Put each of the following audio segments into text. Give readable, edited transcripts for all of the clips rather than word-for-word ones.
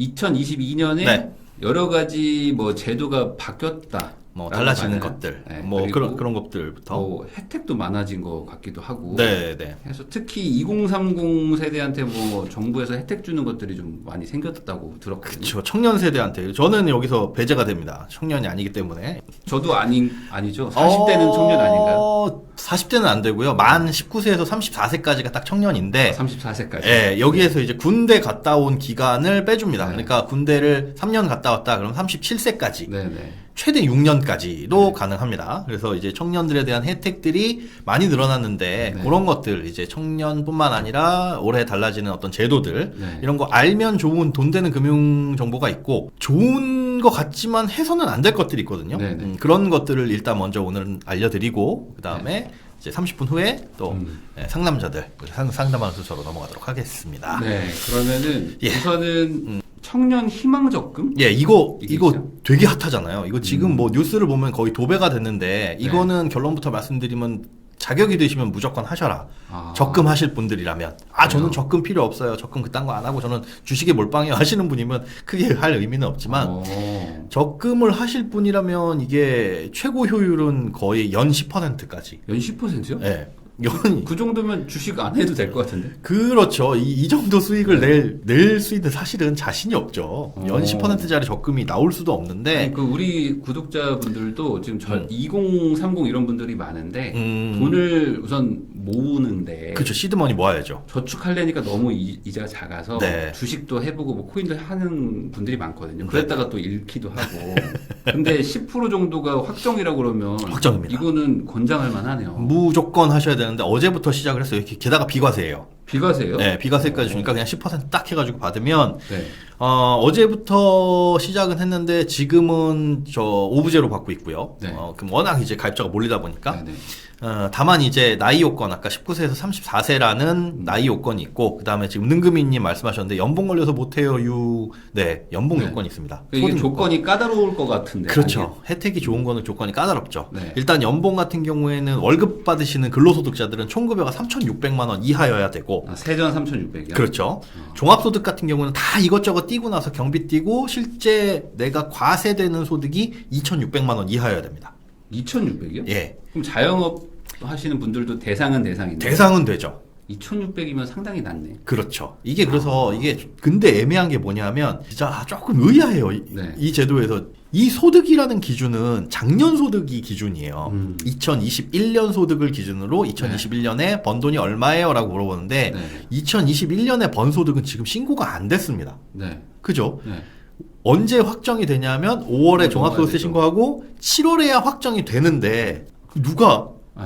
2022년에 네. 여러 가지 뭐 제도가 바뀌었다. 뭐 달라지는 맞아요. 것들, 네, 뭐 그리고 그런 것들부터. 뭐 혜택도 많아진 것 같기도 하고. 네, 네. 그래서 특히 2030 세대한테 뭐 정부에서 혜택 주는 것들이 좀 많이 생겼다고 들었거든요. 그렇죠. 청년 세대한테 저는 여기서 배제가 됩니다. 청년이 아니기 때문에. 저도 아니죠. 40대는 청년 아닌가요? 40대는 안 되고요. 만 19세에서 34세까지가 딱 청년인데 34세까지. 예, 여기에서 이제 군대 갔다 온 기간을 빼줍니다. 네. 그러니까 군대를 3년 갔다 왔다 그러면 37세까지. 네네. 최대 6년까지도 가능합니다. 그래서 이제 청년들에 대한 혜택들이 많이 늘어났는데 네. 그런 것들 이제 청년뿐만 아니라 올해 달라지는 어떤 제도들 네. 이런 거 알면 좋은 돈 되는 금융 정보가 있고 좋은 것 같지만 해서는 안 될 것들이 있거든요. 네네. 그런 것들을 일단 먼저 오늘은 알려드리고 그 다음에 이제 30분 후에 또 상담자들 상담하는 순서로 넘어가도록 하겠습니다. 네. 그러면은 예. 우선은 청년 희망 적금? 예, 이거 있죠? 되게 핫하잖아요. 이거 지금 뭐 뉴스를 보면 거의 도배가 됐는데 이거는 결론부터 말씀드리면 자격이 되시면 무조건 하셔라. 아. 적금하실 분들이라면 저는 적금 필요 없어요. 적금 그딴 거 안 하고 저는 주식에 몰빵해요 하시는 분이면 크게 할 의미는 없지만 적금을 하실 분이라면 이게 최고 효율은 거의 연 10%까지. 연 10%요? 예. 연이 그 정도면 주식 안 해도 될 것 같은데? 그렇죠. 이 정도 수익을 낼 수 있는 사실은 자신이 없죠. 연 10%짜리 적금이 나올 수도 없는데. 아니, 그 우리 구독자분들도 지금 2030 이런 분들이 많은데 돈을 우선 모으는데 그렇죠. 시드머니 모아야죠. 저축하려니까 너무 이자가 작아서 네. 주식도 해보고 뭐 코인도 하는 분들이 많거든요. 그랬다가 또 잃기도 하고. 근데 10% 정도가 확정이라고 그러면 확정입니다. 이거는 권장할 만하네요. 무조건 하셔야 되는데 어제부터 시작을 했어요. 게다가 비과세예요. 비과세요? 네, 비과세까지 주니까 그냥 10%딱 해가지고 받으면 네. 어제부터 시작은 했는데 지금은 저 오브제로 받고 있고요. 네. 그럼 워낙 이제 가입자가 몰리다 보니까 네네. 다만 이제 나이 요건 아까 19세에서 34세라는 나이 요건이 있고 그다음에 지금 능금이님 말씀하셨는데 연봉 걸려서 못해요 네 연봉 네. 요건이 있습니다. 이게 소득 조건이 요건. 까다로울 것 같은데. 그렇죠. 혜택이 좋은 거는 조건이 까다롭죠. 네. 일단 연봉 같은 경우에는 월급 받으시는 근로소득자들은 총급여가 3,600만 원 이하여야 되고 세전 3,600이요? 그렇죠. 종합소득 같은 경우는 다 이것저것 띄고 나서 경비 띄고 실제 내가 과세되는 소득이 2,600만 원 이하여야 됩니다. 2,600이요? 예. 그럼 자영업 하시는 분들도 대상은 대상인데 대상은 되죠. 2,600이면 상당히 낮네. 그렇죠. 이게 그래서 이게 근데 애매한 게 뭐냐면 진짜 조금 의아해요. 네. 이 제도에서 이 소득이라는 기준은 작년 소득이 기준이에요. 2021년 소득을 기준으로 2021년에 번 돈이 얼마예요? 라고 물어보는데 네. 2021년에 번 소득은 지금 신고가 안 됐습니다. 네. 그죠? 네. 언제 확정이 되냐면 5월에 종합소득세 되죠. 신고하고 7월에야 확정이 되는데 누가 네.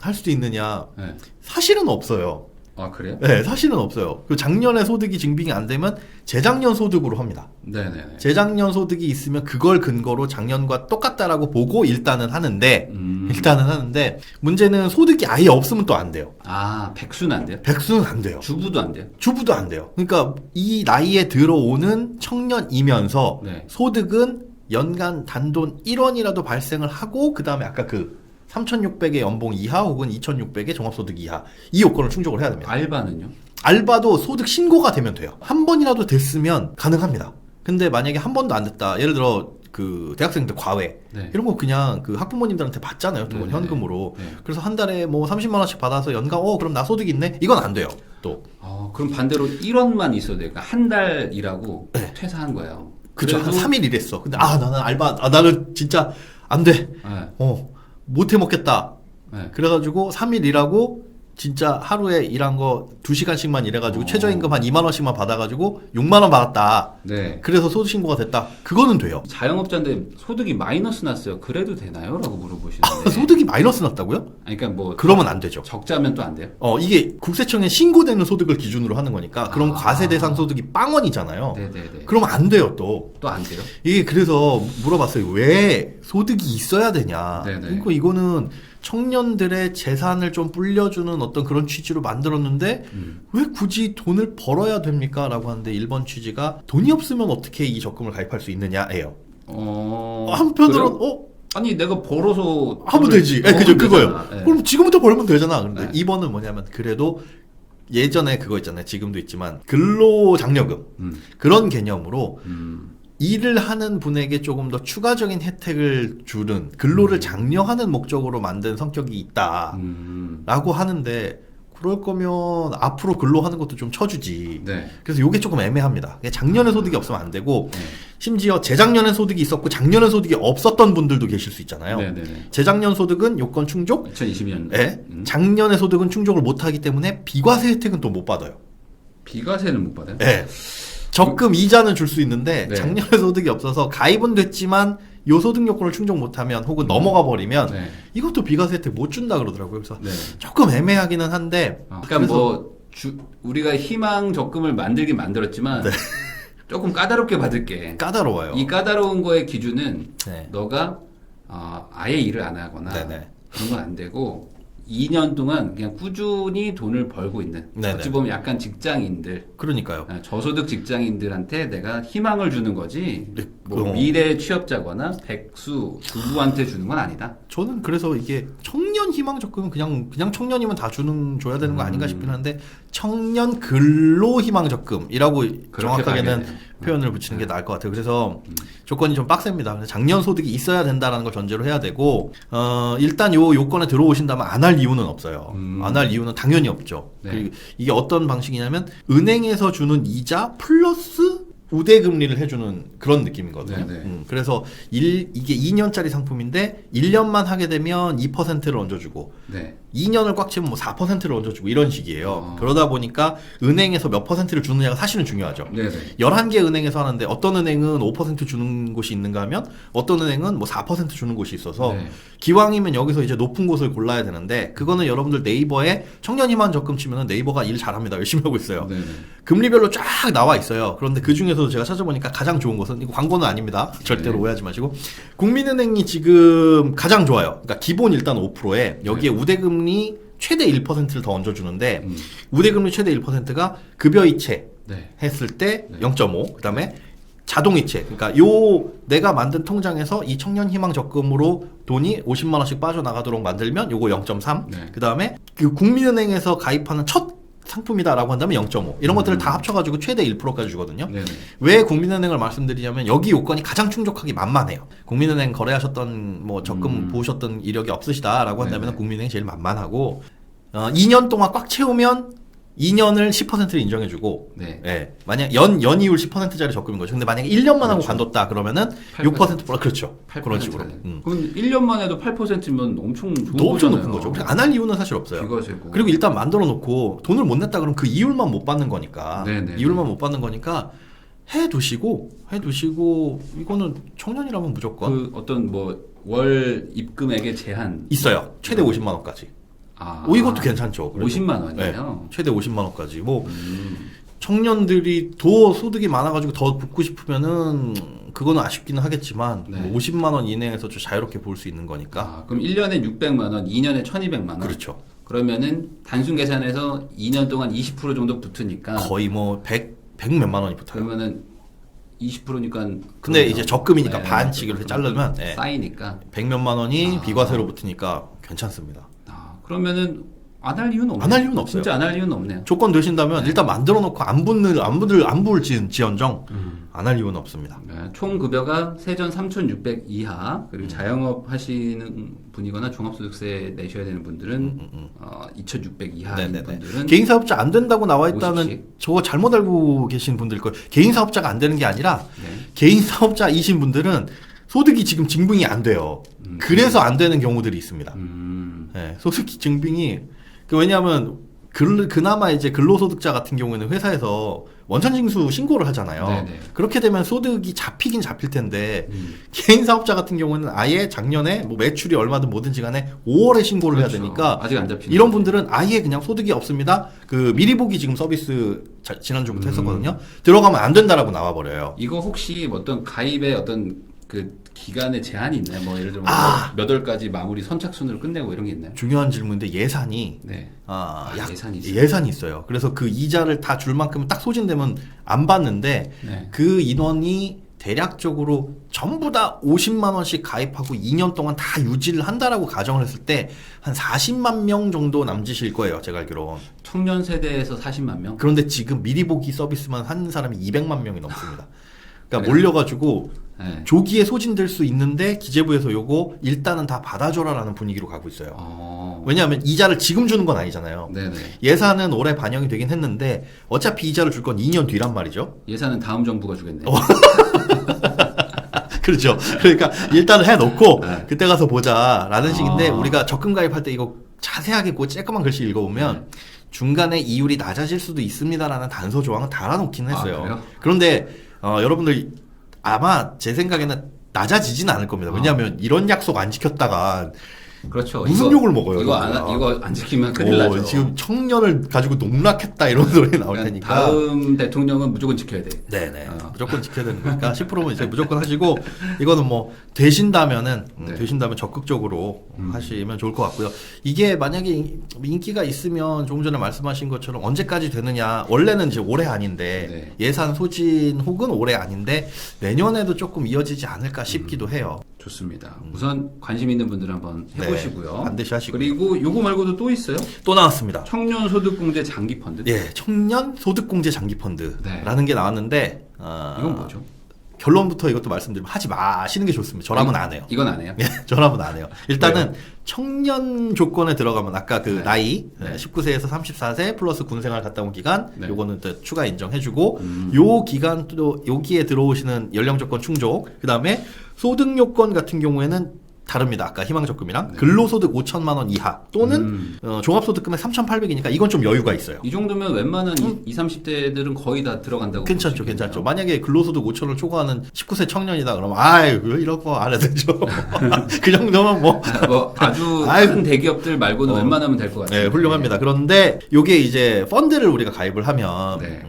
할 수도 있느냐? 네. 사실은 없어요. 아, 그래요? 네, 사실은 없어요. 그 작년에 소득이 증빙이 안 되면 재작년 소득으로 합니다. 네네네. 재작년 소득이 있으면 그걸 근거로 작년과 똑같다라고 보고 일단은 하는데 문제는 소득이 아예 없으면 또 안 돼요. 아, 백수는 안 돼요? 백수는 안 돼요. 주부도 안 돼요? 주부도 안 돼요. 그러니까 이 나이에 들어오는 청년이면서 네. 소득은 연간 단돈 1원이라도 발생을 하고 그 다음에 아까 그 3,600의 연봉 이하 혹은 2,600의 종합소득 이하 이 요건을 충족을 해야 됩니다. 알바는요? 알바도 소득 신고가 되면 돼요. 한 번이라도 됐으면 가능합니다. 근데 만약에 한 번도 안 됐다. 예를 들어 그 대학생들 과외 네. 이런 거 그냥 그 학부모님들한테 받잖아요. 돈 네네. 현금으로. 네. 그래서 한 달에 뭐 30만 원씩 받아서 연간 그럼 나 소득 있네. 이건 안 돼요. 또. 그럼 반대로 1원만 있어도 돼요. 그러니까 한 달 일하고 퇴사한 거예요. 그쵸. 한 그래도- 3일 일했어. 근데 나는 알바 나는 진짜 안 돼. 네. 못 해 먹겠다. 네. 그래가지고 3일 일하고 진짜 하루에 일한 거 2시간씩만 일해가지고 최저임금 한 2만 원씩만 받아가지고 6만 원 받았다. 네. 그래서 소득 신고가 됐다. 그거는 돼요. 자영업자인데 소득이 마이너스 났어요. 그래도 되나요? 라고 물어보시는데. 소득이 마이너스 났다고요? 아니, 그러니까 뭐 그러면 안 되죠. 적자면 또 안 돼요? 이게 국세청에 신고되는 소득을 기준으로 하는 거니까 그럼 아. 과세 대상 소득이 빵원이잖아요. 네네네. 그러면 안 돼요 또. 또 안 돼요? 이게 그래서 물어봤어요. 왜 소득이 있어야 되냐. 네네. 그러니까 이거는 청년들의 재산을 좀 불려주는 어떤 그런 취지로 만들었는데 왜 굳이 돈을 벌어야 됩니까? 라고 하는데 1번 취지가 돈이 없으면 어떻게 이 적금을 가입할 수 있느냐예요. 한편으로는 그래요? 아니, 내가 벌어서 하면 되지. 벌면 그죠, 그거예요. 되잖아. 네. 그럼 지금부터 벌면 되잖아. 근데 네. 2번은 뭐냐면 그래도 예전에 그거 있잖아요. 지금도 있지만 근로장려금 그런 개념으로 일을 하는 분에게 조금 더 추가적인 혜택을 주는 근로를 장려하는 목적으로 만든 성격이 있다라고 하는데 그럴 거면 앞으로 근로하는 것도 좀 쳐주지. 네. 그래서 이게 조금 애매합니다. 작년에 소득이 없으면 안 되고 심지어 재작년에 소득이 있었고 작년에 소득이 없었던 분들도 계실 수 있잖아요. 네네네. 재작년 소득은 요건 충족, 2020년. 네. 작년에 소득은 충족을 못하기 때문에 비과세 혜택은 또 못 받아요. 비과세는 못 받아요? 네. 적금 이자는 줄 수 있는데 네. 작년에 소득이 없어서 가입은 됐지만 요 소득 요건을 충족 못하면 혹은 넘어가 버리면 네. 이것도 비과세 혜택 못 준다 그러더라고요. 그래서 네. 조금 애매하기는 한데 그러니까 뭐 우리가 희망 적금을 만들긴 만들었지만 네. 조금 까다롭게 받을게. 까다로워요. 이 까다로운 거의 기준은 네. 너가 아예 일을 안 하거나 네네. 그런 건 안 되고 2년 동안 그냥 꾸준히 돈을 벌고 있는 네네. 어찌 보면 약간 직장인들 그러니까요. 저소득 직장인들한테 내가 희망을 주는 거지 네, 뭐 미래 취업자거나 백수 주부한테 주는 건 아니다. 저는 그래서 이게 청년 희망 적금은 그냥 청년이면 다 줘야 되는 거 아닌가 싶긴 한데 청년 근로 희망 적금이라고 정확하게는 봐야겠네요. 표현을 붙이는 게 나을 것 같아요. 그래서 조건이 좀 빡셉니다. 그래서 작년 소득이 있어야 된다라는 걸 전제로 해야 되고 일단 요 요건에 들어오신다면 안 할 이유는 없어요. 안 할 이유는 당연히 없죠. 네. 그리고 이게 어떤 방식이냐면 은행에서 주는 이자 플러스 우대금리를 해주는 그런 느낌이거든요. 그래서 이게 2년짜리 상품인데 1년만 하게 되면 2%를 얹어주고 네. 2년을 꽉 채우면 뭐 4%를 얹어주고 이런 식이에요. 그러다 보니까 은행에서 몇 %를 주느냐가 사실은 중요하죠. 네네. 11개 은행에서 하는데 어떤 은행은 5% 주는 곳이 있는가 하면 어떤 은행은 뭐 4% 주는 곳이 있어서 네. 기왕이면 여기서 이제 높은 곳을 골라야 되는데 그거는 여러분들 네이버에 청년희망 적금 치면은 네이버가 일 잘합니다. 열심히 하고 있어요. 네네. 금리별로 쫙 나와 있어요. 그런데 그 중에서도 제가 찾아보니까 가장 좋은 것은 이거 광고는 아닙니다. 절대로 네. 오해하지 마시고 국민은행이 지금 가장 좋아요. 그러니까 기본 일단 5%에 여기에 네. 우대금리 최대 1%를 더 얹어주는데 우대금리 최대 1%가 급여이체 네. 했을 때 네. 0.5 그다음에 자동이체 그러니까 요 내가 만든 통장에서 이 청년희망 적금으로 돈이 50만 원씩 빠져나가도록 만들면 요거 0.3 네. 그다음에 그 국민은행에서 가입하는 첫 상품이다라고 한다면 0.5 이런 것들을 다 합쳐가지고 최대 1%까지 주거든요. 네네. 왜 국민은행을 말씀드리냐면 여기 요건이 가장 충족하기 만만해요. 국민은행 거래하셨던 뭐 적금 보셨던 이력이 없으시다라고 한다면 네네. 국민은행이 제일 만만하고 2년 동안 꽉 채우면 2년을 10%를 인정해주고, 네. 예, 만약 연이율 10%짜리 적금인 거죠. 근데 만약에 1년만 하고 그렇죠. 관뒀다 그러면은 8%. 6% 플러스 그렇죠. 8%. 그런 식으로. 그럼 1년만 해도 8%면 엄청 좋은 또 엄청 거잖아요. 높은 거죠. 안 할 이유는 사실 없어요. 비과세고. 그리고 일단 만들어 놓고 돈을 못 냈다 그러면 그 이율만 못 받는 거니까. 네네. 이율만 못 받는 거니까 해두시고 이거는 청년이라면 무조건 그 어떤 뭐 월 입금액의 제한 있어요. 최대 50만 원까지. 이것도 괜찮죠. 그래도. 50만 원이에요. 네, 최대 50만 원까지. 뭐 청년들이 더 소득이 많아가지고 더 붙고 싶으면은 그거는 아쉽기는 하겠지만 네. 뭐 50만 원 이내에서 좀 자유롭게 볼 수 있는 거니까. 그럼 1년에 600만 원, 2년에 1,200만 원. 그렇죠. 그러면은 단순 계산해서 2년 동안 20% 정도 붙으니까 거의 뭐 100 몇만 원이 붙어요. 그러면은 20%니까 근데 이제 적금이니까 반씩 이렇게 자르면 네. 쌓이니까 100 몇만 원이 비과세로 붙으니까 괜찮습니다. 그러면은 안 할 이유는 없네요. 안 할 이유는 없어요. 진짜 안 할 이유는 없네요. 조건 되신다면 일단 만들어 놓고 안 부을지언정 안 할 이유는 없습니다. 네, 총 급여가 세전 3,600 이하 그리고 자영업 하시는 분이거나 종합소득세 내셔야 되는 분들은 2,600 이하인 네네네. 분들은 개인 사업자 안 된다고 나와 있다는 50씩. 저거 잘못 알고 계신 분들일 거예요. 개인 사업자가 안 되는 게 아니라 네. 개인 사업자이신 분들은 소득이 지금 증빙이 안 돼요. 그래서 안 되는 경우들이 있습니다. 네, 소득 증빙이 왜냐하면 그나마 이제 근로소득자 같은 경우에는 회사에서 원천징수 신고를 하잖아요. 네네. 그렇게 되면 소득이 잡히긴 잡힐 텐데 개인 사업자 같은 경우는 아예 작년에 뭐 매출이 얼마든 뭐든지 간에 5월에 신고를 그렇죠. 해야 되니까 아직 안 잡히는 이런 거지. 분들은 아예 그냥 소득이 없습니다. 그 미리 보기 지금 서비스 지난주부터 했었거든요. 들어가면 안 된다라고 나와버려요. 이거 혹시 어떤 가입의 어떤 그 기간에 제한이 있나요? 뭐 예를 들면 몇 월까지 마무리 선착순으로 끝내고 이런 게 있나요? 중요한 질문인데 예산이 네. 예산이 예산이 있어요? 있어요. 그래서 그 이자를 다 줄 만큼 딱 소진되면 안 받는데 네. 그 인원이 대략적으로 전부 다 50만 원씩 가입하고 2년 동안 다 유지를 한다라고 가정을 했을 때 한 40만 명 정도 남짓일 거예요. 제가 알기로. 청년 세대에서 40만 명? 그런데 지금 미리 보기 서비스만 하는 사람이 200만 명이 넘습니다. 그러니까 그래요? 몰려가지고 네. 조기에 소진될 수 있는데 기재부에서 요거 일단은 다 받아줘라라는 분위기로 가고 있어요. 왜냐하면 이자를 지금 주는 건 아니잖아요. 네네. 예산은 올해 반영이 되긴 했는데 어차피 이자를 줄 건 2년 뒤란 말이죠. 예산은 다음 정부가 주겠네요. 그렇죠. 그러니까 일단은 해놓고 네. 그때 가서 보자라는 식인데 아. 우리가 적금 가입할 때 이거 자세하게 그 쬐끄만 글씨 읽어보면 중간에 이율이 낮아질 수도 있습니다라는 단서 조항은 달아놓긴 했어요. 그래요? 그런데 여러분들 아마 제 생각에는 낮아지진 않을 겁니다. 왜냐하면 이런 약속 안 지켰다가 그렇죠. 무슨 욕을 먹어요? 이거 안 지키면 큰일 나죠. 지금 청년을 가지고 농락했다 이런 소리 나올 그러니까 테니까. 다음 대통령은 무조건 지켜야 돼. 네네. 무조건 지켜야 되는 거니까 10%면 이제 무조건 하시고 이거는 뭐 되신다면은 네. 되신다면 적극적으로 하시면 좋을 것 같고요. 이게 만약에 인기가 있으면 조금 전에 말씀하신 것처럼 언제까지 되느냐. 원래는 이제 올해 아닌데 네. 예산 소진 혹은 올해 아닌데 내년에도 조금 이어지지 않을까 싶기도 해요. 좋습니다. 우선 관심 있는 분들은 한번 해보시고요. 네, 반드시 하시고요. 그리고 요거 말고도 또 있어요? 또 나왔습니다. 청년 소득공제 장기 펀드. 예, 청년 소득공제 장기펀드라는 네. 게 나왔는데 이건 뭐죠? 결론부터 이것도 말씀드리면 하지 마시는 게 좋습니다. 저라면 안 해요. 이건 안 해요. 예, 저라면 안 해요. 일단은 왜요? 청년 조건에 들어가면 아까 그 네. 나이 네. 19세에서 34세 플러스 군생활 갔다 온 기간 네. 요거는 또 추가 인정해주고 요 기간 또 여기에 들어오시는 연령 조건 충족 그다음에 소득 요건 같은 경우에는 다릅니다. 아까 희망적금이랑 근로소득 5천만 원 이하 또는 종합소득금액 3,800이니까 이건 좀 여유가 있어요. 이 정도면 웬만한 20, 30대들은 거의 다 들어간다고. 괜찮죠, 볼수 있겠네요. 괜찮죠. 만약에 근로소득 5천을 초과하는 19세 청년이다 그러면 아이 왜 이런 거 안 해도 되죠. 그 정도면 뭐 뭐 아주 아이고. 큰 대기업들 말고는 웬만하면 될 것 같아요. 네, 훌륭합니다. 그런데 요게 이제 펀드를 우리가 가입을 하면 네.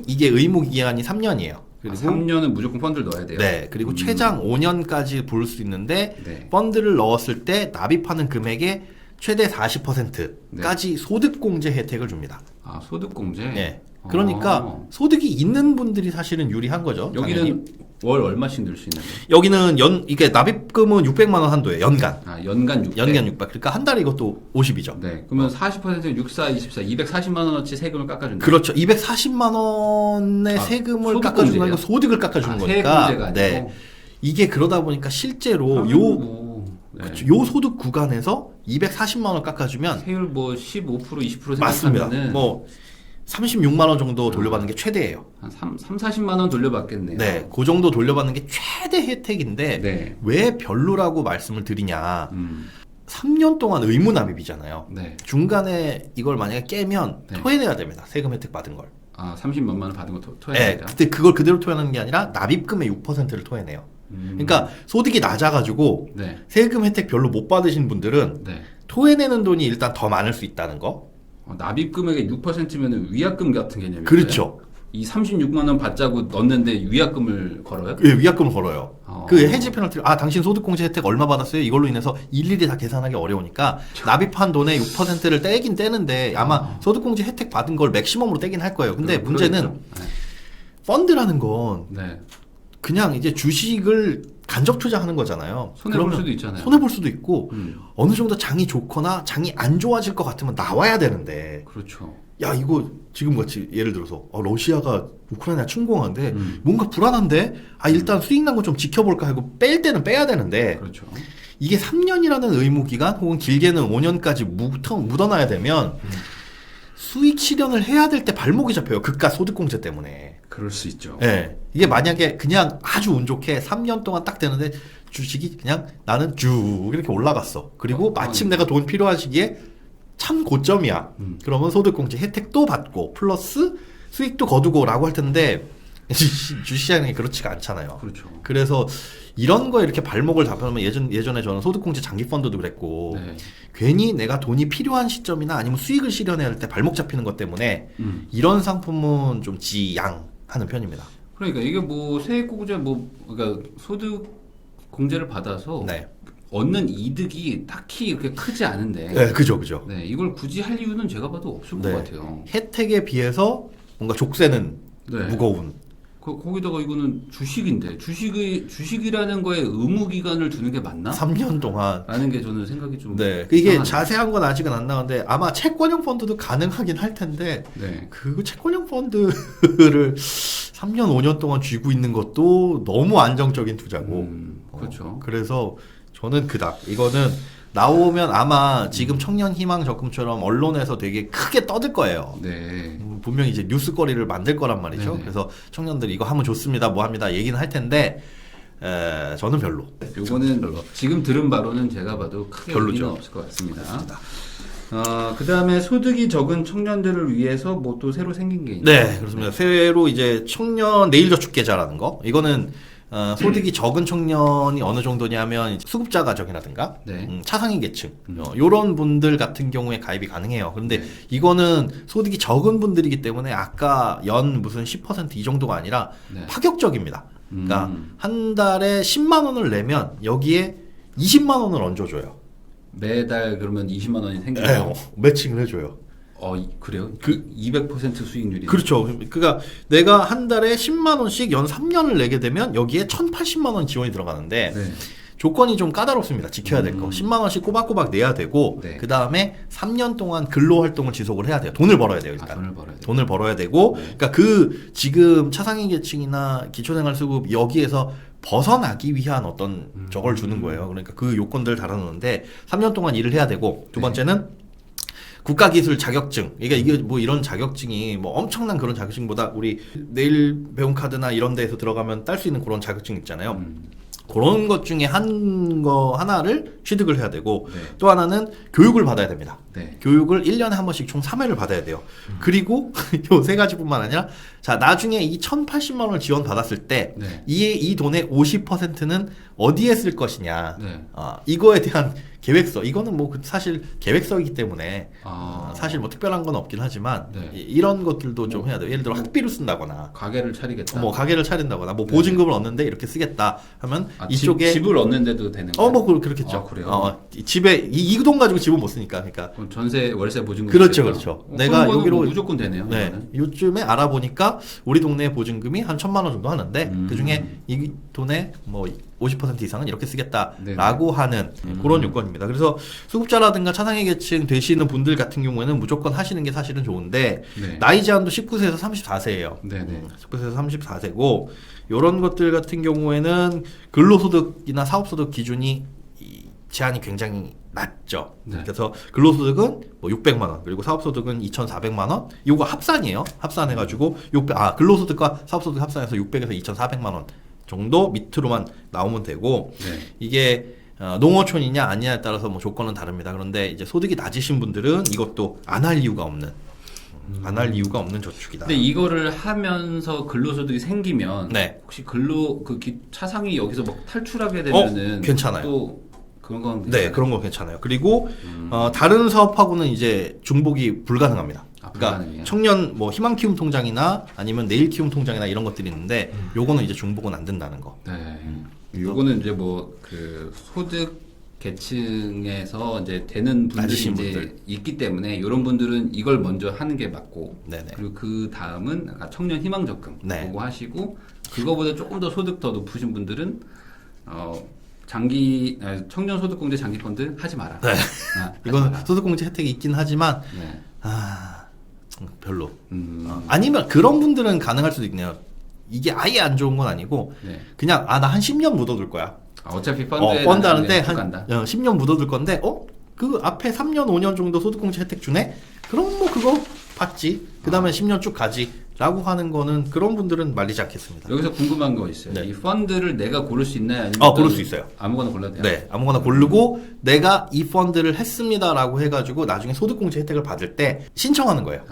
이게 의무 기간이 3년이에요. 그리고 3년은 무조건 펀드를 넣어야 돼요. 네, 그리고 최장 5년까지 볼 수 있는데 네. 펀드를 넣었을 때 납입하는 금액의 최대 40%까지 소득공제 혜택을 줍니다. 아, 소득공제? 네. 그러니까 소득이 있는 분들이 사실은 유리한 거죠. 여기는 당연히. 월 얼마씩 넣을 수 있는데? 여기는 이게 납입금은 600만 원 한도예요. 연간. 아, 연간 600. 연간 600. 그러니까 한 달에 이것도 50이죠. 네. 그러면 40% 64, 24, 240만 원어치 세금을 깎아준다. 그렇죠. 240만 원의 세금을 깎아주는 거 아니고 소득을 깎아주는 거니까. 세금제가 아니고. 네. 이게 그러다 보니까 실제로 네. 요 소득 구간에서 240만 원 깎아주면 세율 뭐 15%, 20% 맞습니다. 생각하면은 뭐 36만 원 정도 돌려받는 게 최대예요. 한 40만 원 돌려받겠네요. 네, 그 정도 돌려받는 게 최대 혜택인데 네. 왜 별로라고 말씀을 드리냐? 3년 동안 의무 납입이잖아요. 네. 중간에 이걸 만약에 깨면 네. 토해내야 됩니다. 세금 혜택 받은 걸. 아, 30몇만 원 받은 거 네, 토해내자. 그때 그걸 그대로 토해내는 게 아니라 납입금의 6%를 토해내요. 그러니까 소득이 낮아가지고 네. 세금 혜택 별로 못 받으신 분들은 네. 토해내는 돈이 일단 더 많을 수 있다는 거. 납입 금액의 6%면 위약금 같은 개념이에요. 그렇죠. 이 36만 원 받자고 넣었는데 위약금을 걸어요? 예, 위약금을 걸어요. 어. 그 해지 페널티를 당신 소득공제 혜택 얼마 받았어요? 이걸로 인해서 일일이 다 계산하기 어려우니까 납입한 돈의 6%를 떼긴 떼는데 아마 소득공제 혜택 받은 걸 맥시멈으로 떼긴 할 거예요. 근데 문제는 그러겠죠. 펀드라는 건 네. 그냥 이제 주식을 간접 투자하는 거잖아요. 손해볼 그러면 수도 있잖아요. 손해볼 수도 있고 음. 어느 정도 장이 좋거나 장이 안 좋아질 것 같으면 나와야 되는데 그렇죠. 야 이거 지금 같이 예를 들어서 러시아가 우크라이나 침공하는데 뭔가 불안한데 일단 수익 난 거 좀 지켜볼까 하고 뺄 때는 빼야 되는데 그렇죠. 이게 3년이라는 의무 기간 혹은 길게는 5년까지 묻어놔야 되면 수익 실현을 해야 될 때 발목이 잡혀요. 그가 소득공제 때문에. 그럴 수 있죠. 예. 이게 만약에 그냥 아주 운 좋게 3년 동안 딱 되는데 주식이 그냥 나는 쭉 이렇게 올라갔어. 그리고 마침 내가 돈 필요한 시기에 참 고점이야. 그러면 소득공제 혜택도 받고 플러스 수익도 거두고라고 할 텐데 주시장이 그렇지가 않잖아요. 그렇죠. 그래서 이런 거에 이렇게 발목을 잡혀놓으면 예전에 저는 소득공제 장기펀드도 그랬고 네. 괜히 내가 돈이 필요한 시점이나 아니면 수익을 실현해야 할 때 발목 잡히는 것 때문에 이런 상품은 좀 지양하는 편입니다. 그러니까 이게 뭐 세액공제 그러니까 소득 공제를 받아서 네. 얻는 이득이 딱히 이렇게 크지 않은데. 네, 그죠. 네, 이걸 굳이 할 이유는 제가 봐도 없을 것 같아요. 혜택에 비해서 뭔가 족쇄는 네. 무거운 거기다가 이거는 주식인데 주식이라는 거에 의무 기간을 두는 게 맞나? 3년 동안. 라는 게 저는 생각이 좀 네. 이게 이상하네요. 자세한 건 아직은 안 나왔는데 아마 채권형 펀드도 가능하긴 할 텐데 네. 그 채권형 펀드를 3년 5년 동안 쥐고 있는 것도 너무 안정적인 투자고. 그렇죠. 그래서 저는 그닥 이거는 나오면 아마 지금 청년 희망 적금처럼 언론에서 되게 크게 떠들 거예요. 네. 분명히 이제 뉴스거리를 만들 거란 말이죠. 네네. 그래서 청년들이 이거 하면 좋습니다, 뭐 합니다 얘기는 할 텐데 저는 별로. 요거는 지금 들은 바로는 제가 봐도 크게 별로죠. 의미는 없을 것 같습니다. 그 다음에 소득이 적은 청년들을 위해서 뭐 또 새로 생긴 게 있나요? 네, 그렇습니다. 새로 이제 청년 내일저축계좌라는 거. 이거는 소득이 적은 청년이 어느 정도냐면 수급자 가정이라든가 네. 차상위 계층 요런 분들 같은 경우에 가입이 가능해요. 그런데 네. 이거는 소득이 적은 분들이기 때문에 아까 연 무슨 10% 이 정도가 아니라 네. 파격적입니다. 그러니까 한 달에 10만 원을 내면 여기에 20만 원을 얹어줘요. 매달 그러면 20만 원이 생겨요. 네, 매칭을 해줘요. 그래요? 200% 수익률이. 그렇죠. 그러니까 내가 한 달에 10만 원씩 연 3년을 내게 되면 여기에 1,080만 원 지원이 들어가는데 네. 조건이 좀 까다롭습니다. 지켜야 될 거. 10만 원씩 꼬박꼬박 내야 되고 네. 그 다음에 3년 동안 근로 활동을 지속을 해야 돼요. 돈을 벌어야 돼요. 일단. 돈을 벌어야 돼요. 돈을 벌어야 되고 그러니까 그 지금 차상위 계층이나 기초생활수급 여기에서 벗어나기 위한 어떤 저걸 주는 거예요. 그러니까 그 요건들 달아놓는데 3년 동안 일을 해야 되고 두 번째는 국가기술 자격증. 그러니까 이게 뭐 이런 자격증이 뭐 엄청난 그런 자격증보다 우리 내일 배움 카드나 이런 데에서 들어가면 딸 수 있는 그런 자격증 있잖아요. 그런 것 중에 하나를 취득을 해야 되고 네. 또 하나는 교육을 받아야 됩니다. 네. 교육을 1년에 한 번씩 총 3회를 받아야 돼요. 그리고 요 세 가지뿐만 아니라 자 나중에 이 1,080만 원을 지원받았을 때 네. 이 돈의 50%는 어디에 쓸 것이냐. 네. 이거에 대한 계획서. 이거는 뭐 사실 계획서이기 때문에 사실 뭐 특별한 건 없긴 하지만 네. 이런 것들도 좀 해야 돼요. 예를 들어 학비를 쓴다거나 가게를 차리겠다. 뭐 가게를 차린다거나 뭐 네. 보증금을 얻는데 이렇게 쓰겠다 하면 이쪽에 집을 얻는데도 되는 거예요? 뭐 그렇겠죠. 그래요? 집에 이 돈 가지고 집은 못 쓰니까. 그러니까 그럼 전세 월세 보증금. 그렇죠, 있겠다. 그렇죠. 내가 내가 여기로 무조건 되네요. 네, 이거는. 요즘에 알아보니까 우리 동네 보증금이 한 1,000만 원 정도 하는데 그 중에 이 돈의 뭐 50% 이상은 이렇게 쓰겠다라고 하는 그런 요건입니다. 그래서 수급자라든가 차상위 계층 되시는 분들 같은 경우에는 무조건 하시는 게 사실은 좋은데 네. 나이 제한도 19세에서 34세예요. 네네. 19세에서 34세고 이런 것들 같은 경우에는 근로소득이나 사업소득 기준이 제한이 굉장히 낮죠. 네. 그래서 근로소득은 뭐 600만 원 그리고 사업소득은 2,400만 원. 이거 합산이에요. 합산해가지고 근로소득과 사업소득 합산해서 600에서 2,400만 원 정도 밑으로만 나오면 되고 네. 이게 농어촌이냐 아니냐에 따라서 뭐 조건은 다릅니다. 그런데 이제 소득이 낮으신 분들은 이것도 안 할 이유가 없는 저축이다. 근데 이거를 하면서 근로소득이 생기면 네. 혹시 차상위 여기서 막 탈출하게 되면은 괜찮아요. 또 그런 건 네, 그런 거 괜찮아요. 그리고 다른 사업하고는 이제 중복이 불가능합니다. 그러니까 불가능해요? 청년 뭐 희망 키움 통장이나 아니면 내일 키움 통장이나 이런 것들이 있는데 요거는 이제 중복은 안 된다는 거. 네. 요거는 이제 뭐 그 소득 계층에서 이제 되는 분들이 낮으신 이제 분들. 있기 때문에 이런 분들은 이걸 먼저 하는 게 맞고 네네. 그리고 그 다음은 아까 청년 희망 적금 네. 그거 하시고 그거보다 조금 더 소득 더 높으신 분들은 청년 소득 공제 장기 펀드 하지 마라. 네. 하지 이건 마라. 소득공제 혜택이 있긴 하지만 네. 별로. 아니면 그런 분들은 가능할 수도 있네요. 이게 아예 안 좋은 건 아니고 네. 그냥 나 한 10년 묻어둘 거야. 어차피 펀드에 펀드 하는데 한 한 10년 묻어둘 건데 그 앞에 3년 5년 정도 소득공제 혜택 주네? 그럼 뭐 그거 받지. 그 다음에 10년 쭉 가지. 라고 하는 거는 그런 분들은 말리지 않겠습니다. 여기서 궁금한 거 있어요. 네. 이 펀드를 내가 고를 수 있나요? 아니면 고를 수 있어요. 아무거나 골라도 돼요? 네, 아무거나 고르고 내가 이 펀드를 했습니다라고 해가지고 나중에 소득공제 혜택을 받을 때 신청하는 거예요.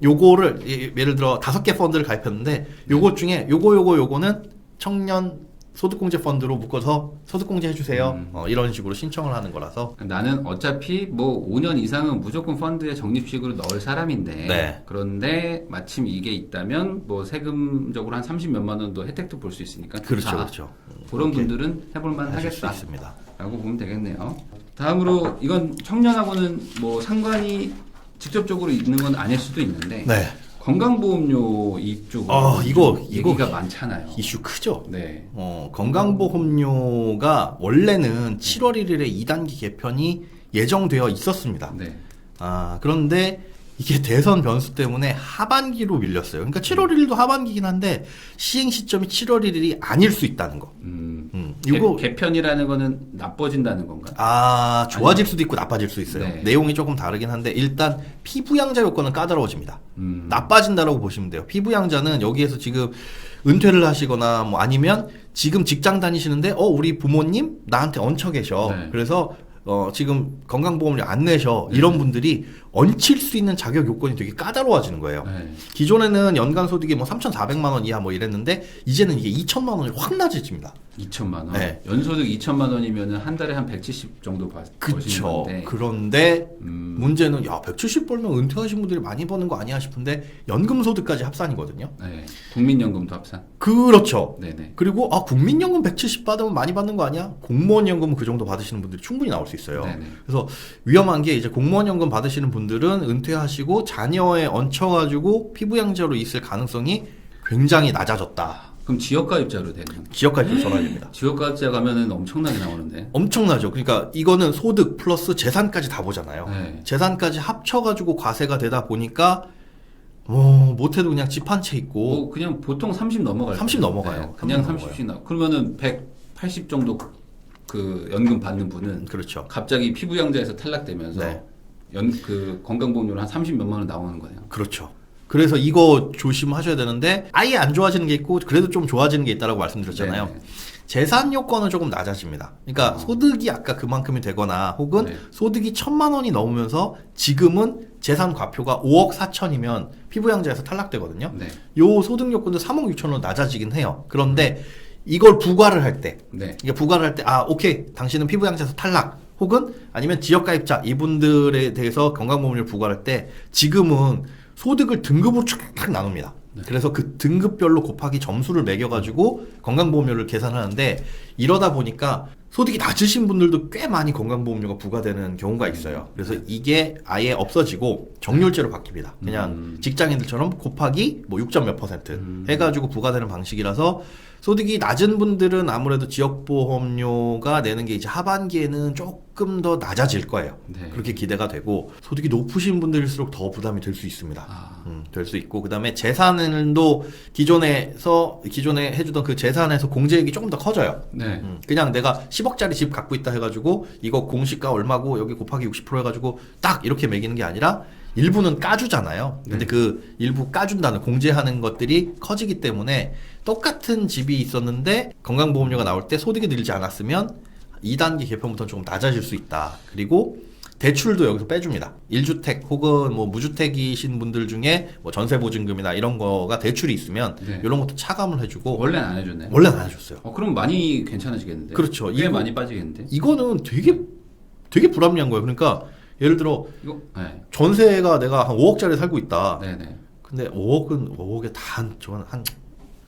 요거를 예를 들어 5개 펀드를 가입했는데 요것 중에 요거는 청년 소득공제 펀드로 묶어서 소득공제 해주세요. 이런 식으로 신청을 하는 거라서. 나는 어차피 뭐 5년 이상은 무조건 펀드에 적립식으로 넣을 사람인데 네. 그런데 마침 이게 있다면 뭐 세금적으로 한 30몇만 원도 혜택도 볼 수 있으니까 좋다. 그렇죠. 그런 분들은 해볼만 하실 수 하겠다 있습니다. 라고 보면 되겠네요. 다음으로 이건 청년하고는 뭐 상관이 직접적으로 있는 건 아닐 수도 있는데 네. 건강보험료 이쪽으로 이거 얘기가 많잖아요. 이슈 크죠? 네. 건강보험료가 원래는 7월 1일에 2단계 개편이 예정되어 있었습니다. 네. 그런데 이게 대선 변수 때문에 하반기로 밀렸어요. 그러니까 7월 1일도 하반기긴 한데 시행 시점이 7월 1일이 아닐 수 있다는 거. 이거 개편이라는 거는 나빠진다는 건가요? 좋아질 수도 있고 나빠질 수 있어요. 네. 내용이 조금 다르긴 한데 일단 피부양자 요건은 까다로워집니다. 나빠진다라고 보시면 돼요. 피부양자는 여기에서 지금 은퇴를 하시거나 뭐 아니면 지금 직장 다니시는데 우리 부모님 나한테 얹혀 계셔. 네. 그래서 지금 건강보험료 안 내셔. 이런 분들이 얹힐 수 있는 자격 요건이 되게 까다로워지는 거예요. 네. 기존에는 연간 소득이 뭐 3,400만 원 이하 뭐 이랬는데 이제는 이게 2천만 원이 확 낮아집니다. 2천만 원. 네. 연소득 2천만 원이면은 한 달에 한 170 정도 버시는 그쵸. 건데. 그런데 문제는 170 벌면 은퇴하신 분들이 많이 버는 거 아니야 싶은데 연금소득까지 합산이거든요. 네. 국민연금도 합산. 그렇죠. 네네. 그리고 국민연금 170 받으면 많이 받는 거 아니야? 공무원연금은 그 정도 받으시는 분들이 충분히 나올 수 있어요. 네네. 그래서 위험한 게 이제 공무원연금 받으시는 분들은 은퇴하시고 자녀에 얹혀가지고 피부양자로 있을 가능성이 굉장히 낮아졌다. 그럼 지역가입자로 되는. 지역가입자 전환이 됩니다. 지역가입자 가면은 엄청나게 나오는데. 엄청나죠. 그러니까 이거는 소득 플러스 재산까지 다 보잖아요. 네. 재산까지 합쳐가지고 과세가 되다 보니까 못해도 그냥 집 한 채 있고 뭐 그냥 보통 30 넘어가요. 30 넘어가요. 그냥 30 30씩 나. 그러면은 180 정도 그 연금 받는 분은 그렇죠. 갑자기 피부양자에서 탈락되면서 네. 그 건강보험료로 한 30 몇만 원 나오는 거예요. 그렇죠. 그래서 이거 조심하셔야 되는데 아예 안 좋아지는 게 있고 그래도 좀 좋아지는 게 있다라고 말씀드렸잖아요. 네네. 재산 요건은 조금 낮아집니다. 그러니까 소득이 아까 그만큼이 되거나 혹은 네. 소득이 1,000만 원이 넘으면서 지금은 재산 과표가 5억 4천이면 피부양자에서 탈락되거든요. 네. 요 소득 요건도 3억 6천으로 낮아지긴 해요. 그런데 이걸 부과를 할 때, 네. 이게 부과를 할 때, 오케이, 당신은 피부양자에서 탈락, 혹은 아니면 지역가입자 이분들에 대해서 건강보험료를 부과할 때 지금은 소득을 등급으로 쫙 나눕니다. 네. 그래서 그 등급별로 곱하기 점수를 매겨가지고 건강보험료를 계산하는데 이러다 보니까 소득이 낮으신 분들도 꽤 많이 건강보험료가 부과되는 경우가 있어요. 그래서 이게 아예 없어지고 정률제로 바뀝니다. 그냥 직장인들처럼 곱하기 뭐 6점 몇 % 해가지고 부과되는 방식이라서 소득이 낮은 분들은 아무래도 지역보험료가 내는 게 이제 하반기에는 조금 더 낮아질 거예요. 네. 그렇게 기대가 되고 소득이 높으신 분들일수록 더 부담이 될 수 있습니다. 될 수 있고 그다음에 재산도 기존에 해주던 그 재산에서 공제액이 조금 더 커져요. 네. 그냥 내가 10억짜리 집 갖고 있다 해가지고 이거 공시가 얼마고 여기 곱하기 60% 해가지고 딱 이렇게 매기는 게 아니라 일부는 까주잖아요. 근데 네. 그 일부 까준다는 공제하는 것들이 커지기 때문에 똑같은 집이 있었는데 건강보험료가 나올 때 소득이 늘지 않았으면 2단계 개편부터는 조금 낮아질 수 있다. 그리고 대출도 여기서 빼줍니다. 1주택 혹은 뭐 무주택이신 분들 중에 뭐 전세보증금이나 이런 거가 대출이 있으면 네. 이런 것도 차감을 해주고 원래는 안 해줬네. 원래는 안 해줬어요. 그럼 많이 괜찮아지겠는데. 그렇죠. 꽤 많이 빠지겠는데. 이거는 되게 불합리한 거예요. 그러니까 예를 들어 이거 네. 전세가 내가 한 5억짜리 살고 있다. 네네. 근데 5억에 한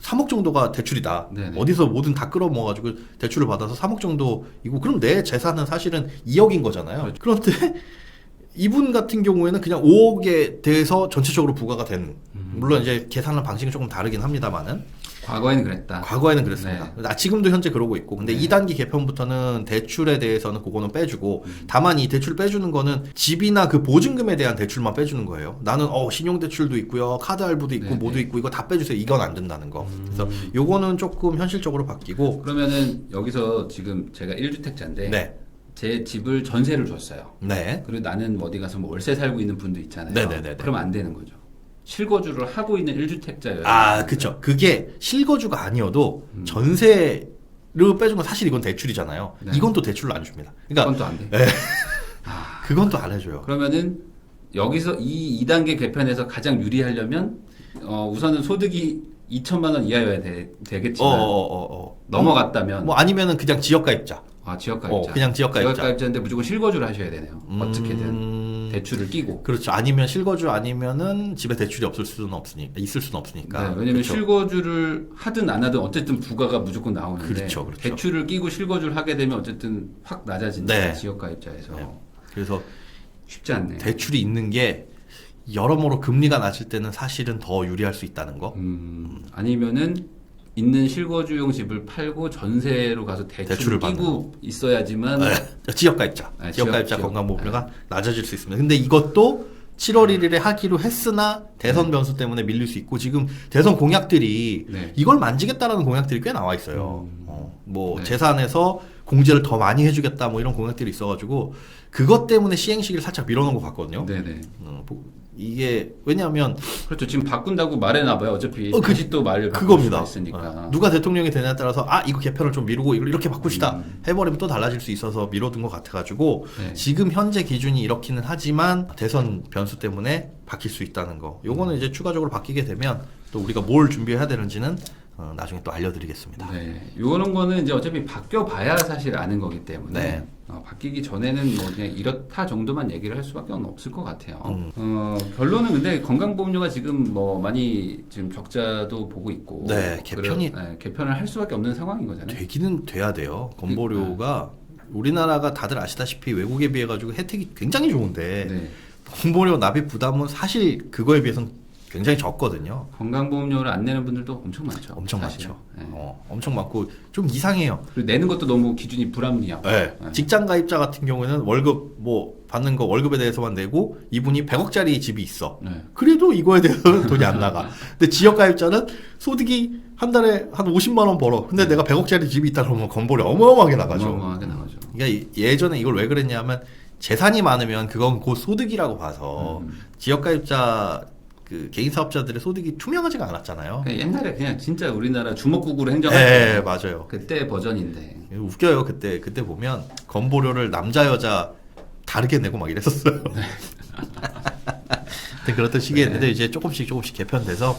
3억 정도가 대출이다. 네네. 어디서 뭐든 다 끌어모아가지고 대출을 받아서 3억 정도이고 그럼 내 재산은 사실은 2억인 거잖아요. 그렇죠. 그런데 이분 같은 경우에는 그냥 5억에 대해서 전체적으로 부과가 된 물론 이제 계산하는 방식이 조금 다르긴 합니다만은 과거에는 그랬다. 과거에는 그랬습니다. 지금도 현재 그러고 있고 근데 네. 2단계 개편부터는 대출에 대해서는 그거는 빼주고 다만 이 대출 빼주는 거는 집이나 그 보증금에 대한 대출만 빼주는 거예요. 나는 신용대출도 있고요. 카드 할부도 있고 네네. 뭐도 있고 이거 다 빼주세요. 이건 안 된다는 거. 그래서 요거는 조금 현실적으로 바뀌고 그러면은 여기서 지금 제가 1주택자인데 네. 제 집을 전세를 줬어요. 네. 그리고 나는 어디 가서 뭐 월세 살고 있는 분도 있잖아요. 네네네네. 그럼 안 되는 거죠. 실거주를 하고 있는 1주택자여야 그쵸. 그게 실거주가 아니어도 전세를 빼준 건 사실 이건 대출이잖아요. 네. 이건 또 대출로 안 줍니다. 그러니까 그건 또 안 돼. 네. 그건 또 안 해줘요. 그러면은 여기서 이 2단계 개편에서 가장 유리하려면 우선은 소득이 2천만 원 이하여야 되겠지만 넘어갔다면 뭐 아니면은 그냥 지역가입자. 지역가입자. 그냥 지역가입자. 지역가입자인데 무조건 실거주를 하셔야 되네요. 어떻게든 대출을 끼고. 그렇죠. 아니면 실거주 아니면은 집에 대출이 있을 수는 없으니까. 네, 왜냐면 그렇죠. 실거주를 하든 안 하든 어쨌든 부가가 무조건 나오는데 그렇죠. 대출을 끼고 실거주를 하게 되면 어쨌든 확 낮아진다. 네. 지역가입자에서. 네. 그래서 쉽지 않네. 대출이 있는 게 여러모로 금리가 낮을 때는 사실은 더 유리할 수 있다는 거. 아니면은 있는 실거주용 집을 팔고 전세로 가서 대출을 끼고 있어야지만 지역가입자, 네, 지역가입자 지역. 건강보험료가 낮아질 수 있습니다. 근데 이것도 7월 1일에 하기로 했으나 대선 변수 때문에 밀릴 수 있고 지금 대선 공약들이 네. 이걸 만지겠다라는 공약들이 꽤 나와 있어요. 뭐 네. 재산에서 공제를 더 많이 해주겠다 뭐 이런 공약들이 있어가지고 그것 때문에 시행 시기를 살짝 밀어놓은 것 같거든요. 네네. 이게 왜냐하면 그렇죠. 지금 바꾼다고 말해놔봐요. 어차피 그- 다시 또 말을 바꿀 그겁니다. 수가 있으니까. 누가 대통령이 되냐에 따라서 이거 개편을 좀 미루고 이걸 이렇게 바꿉시다 해버리면 또 달라질 수 있어서 미뤄둔 것 같아가지고 네. 지금 현재 기준이 이렇기는 하지만 대선 변수 때문에 바뀔 수 있다는 거. 요거는 이제 추가적으로 바뀌게 되면 또 우리가 뭘 준비해야 되는지는 나중에 또 알려드리겠습니다. 네, 요런 거는 이제 어차피 바뀌어봐야 사실 아는 거기 때문에 네. 바뀌기 전에는 뭐 그냥 이렇다 정도만 얘기를 할 수밖에 없을 것 같아요. 결론은 근데 건강보험료가 지금 뭐 많이 지금 적자도 보고 있고, 네, 개편이 개편을 할 수밖에 없는 상황인 거잖아요. 되기는 돼야 돼요. 건보료가 우리나라가 다들 아시다시피 외국에 비해 가지고 혜택이 굉장히 좋은데 네. 건보료 납입 부담은 사실 그거에 비해서는 굉장히 적거든요. 건강보험료를 안 내는 분들도 엄청 많죠. 엄청 사실은. 많죠. 네. 엄청 많고 좀 이상해요. 그리고 내는 것도 너무 기준이 불합리하고. 네. 직장 가입자 같은 경우에는 월급 뭐 받는 거 월급에 대해서만 내고 이분이 100억짜리 집이 있어. 네. 그래도 이거에 대해서는 돈이 안 나가. 근데 지역 가입자는 소득이 한 달에 한 50만 원 벌어. 근데 내가 100억짜리 집이 있다 그러면 건보료 어마어마하게 나가죠. 어마어마하게 나가죠. 그러니까 예전에 이걸 왜 그랬냐면 재산이 많으면 그건 곧 소득이라고 봐서 지역 가입자 그 개인 사업자들의 소득이 투명하지가 않았잖아요. 그냥 옛날에 그냥 진짜 우리나라 주먹국으로 행정할 네, 때 맞아요. 그때 버전인데. 웃겨요. 그때 보면 건보료를 남자 여자 다르게 내고 막 이랬었어요. 근데 그렇던 시기였는데 이제 조금씩 개편돼서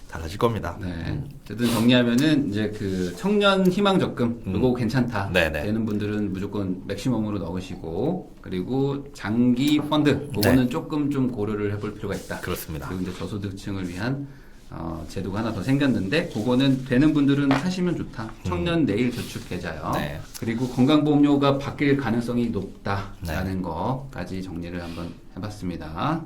달라질 겁니다. 네. 어쨌든 정리하면은 이제 그 청년 희망 적금 이거 괜찮다. 네네. 되는 분들은 무조건 맥시멈으로 넣으시고 그리고 장기 펀드 그거는 조금 좀 고려를 해볼 필요가 있다. 그렇습니다. 그리고 이제 저소득층을 위한 제도가 하나 더 생겼는데 그거는 되는 분들은 사시면 좋다. 청년 내일 저축 계좌요. 네. 그리고 건강보험료가 바뀔 가능성이 높다라는 거까지 정리를 한번 해봤습니다.